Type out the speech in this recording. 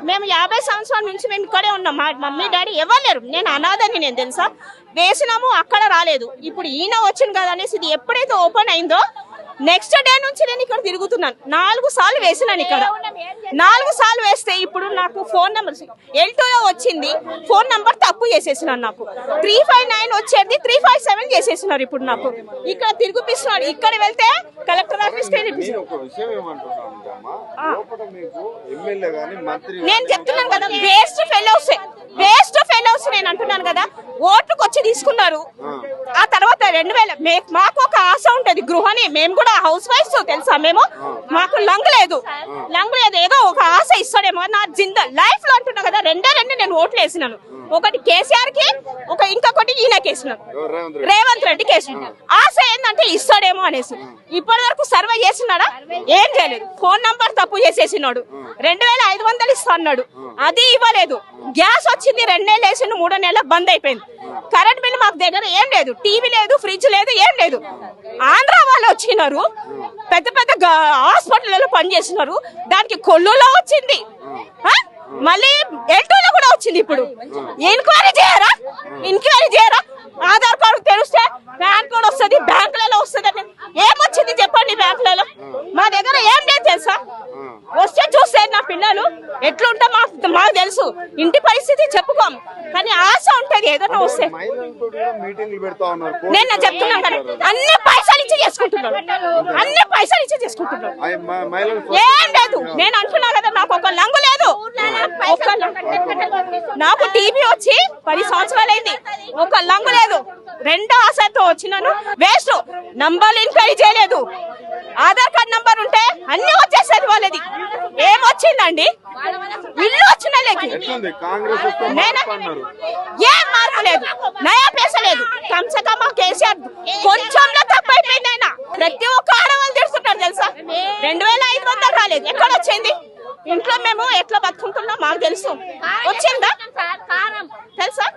మేము 50 సంవత్సరాల నుంచి మేము ఇక్కడే ఉన్నాం. మా మమ్మీ డాడీ ఎవరు లేరు. నేను అనాథని నేను తెలుసా. వేసినాము అక్కడ రాలేదు. ఇప్పుడు ఈయన వచ్చింది కదా అనేసి ఇది ఎప్పుడైతే ఓపెన్ అయిందో నెక్స్ట్ డే నుంచి నేను ఇక్కడ తిరుగుతున్నాను. 4 సార్లు వేసినాను ఇక్కడ. 4 సార్లు వేస్తే ఇప్పుడు నాకు ఫోన్ నెంబర్ L2లో వచ్చింది. ఫోన్ నెంబర్ తప్పు చేసేసినాను. నాకు 359 వచ్చేది 357 చేసేసినారు. ఇప్పుడు నాకు ఇక్కడ తిరిగిపిస్తున్నాడు. ఇక్కడ వెళ్తే కలెక్టర్ ఆఫీస్ నేను చెప్తున్నాను కదా, వేస్ట్ ఫెలోస్ నేను అంటున్నాను కదా. ఓట్లకు వచ్చి తీసుకున్నారు. ఆ తర్వాత 2000 మాకు ఒక ఆశ ఉంటది గృహని. మేము కూడా హౌస్ వైఫ్స్ తెలుసా. మాకు లంగ్ లేదు ఏదో ఒక ఆశ ఇస్తాడేమో నా లైఫ్ లో అంటున్నా కదా. రెండే నేను ఓట్లు వేసినాను. ఒకటి కేసీఆర్ కి, ఇంకొకటి ఈయనకి వేసినాను, రేవంత్ రెడ్డికి వేసినాను. ఆశ ఏంటంటే ఇస్తాడేమో అనేసి. ఇప్పటి వరకు సర్వే చేసినాడా? ఏం చేయలేదు. ఫోన్ నంబర్ తప్పు చేసేసినాడు. 2500 ఇస్తా అన్నాడు, అది ఇవ్వలేదు. గ్యాస్ వచ్చింది 2 నెలలు వేసిండు, 3 నెలలు బంద్ అయిపోయింది. కరెంట్ బిల్ మాకు దగ్గర ఏం లేదు, టీవీ లేదు, ఫ్రిడ్జ్ లేదు, ఏం లేదు. ఆంధ్ర వాళ్ళు వచ్చినారు, పెద్ద పెద్ద హాస్పిటల్లో పనిచేసినారు. దానికి కొల్లులో వచ్చింది, మళ్ళీ L2లో కూడా వచ్చింది. ఇప్పుడు ఎంక్వైరీ చేయరా? ఆధార్ కార్డు తెలిస్తే ప్యాన్ కార్డు వస్తుంది, బ్యాంకులలో వస్తుంది. ఏమొచ్చింది చెప్పండి బ్యాంకులలో? మా దగ్గర ఏం లేదు తెలుసా. వస్తే చూస్తే నా పిల్లలు ఎట్లుంటా మాకు తెలుసు. ఇంటి పరిస్థితి చెప్పుకోము, కానీ ఆశ ఉంటది ఏదన్నా వస్తే. నేను చెప్తున్నాను కదా, అన్ని పైసలు ఇచ్చి చేసుకుంటున్నాడు. ఏం లేదు. నేను అంటున్నా కదా, నాకు ఒక లంగు లేదు. నాకు టీబీ వచ్చి 10 సంవత్సరాలైంది. ఒక లంగు లేదు. 2 ఆశతో వచ్చినాను. వేస్ట్. నంబర్లు ఎంక్వైరీ చేయలేదు. ఆధార్ కార్డ్ నంబర్ ఉంటే అన్ని వచ్చేసేది వాళ్ళది. ఏమొచ్చిందండి? ఇల్లు వచ్చిన ఏం మార్పు లేదు, నయా పైసా లేదు. కమ్సే కమ్ కేసీఆర్ కొంచెంలో తప్పైపోయింది. ఆయన ప్రతి ఒక్క ఆడవాళ్ళు తెలుసుకుంటారు తెలుసా. 2500 రాలేదు. ఎక్కడ వచ్చింది? ఇంట్లో మేము ఎట్లా బతుకుంటున్నాం మాకు తెలుసు. వచ్చిందా తెలుసా?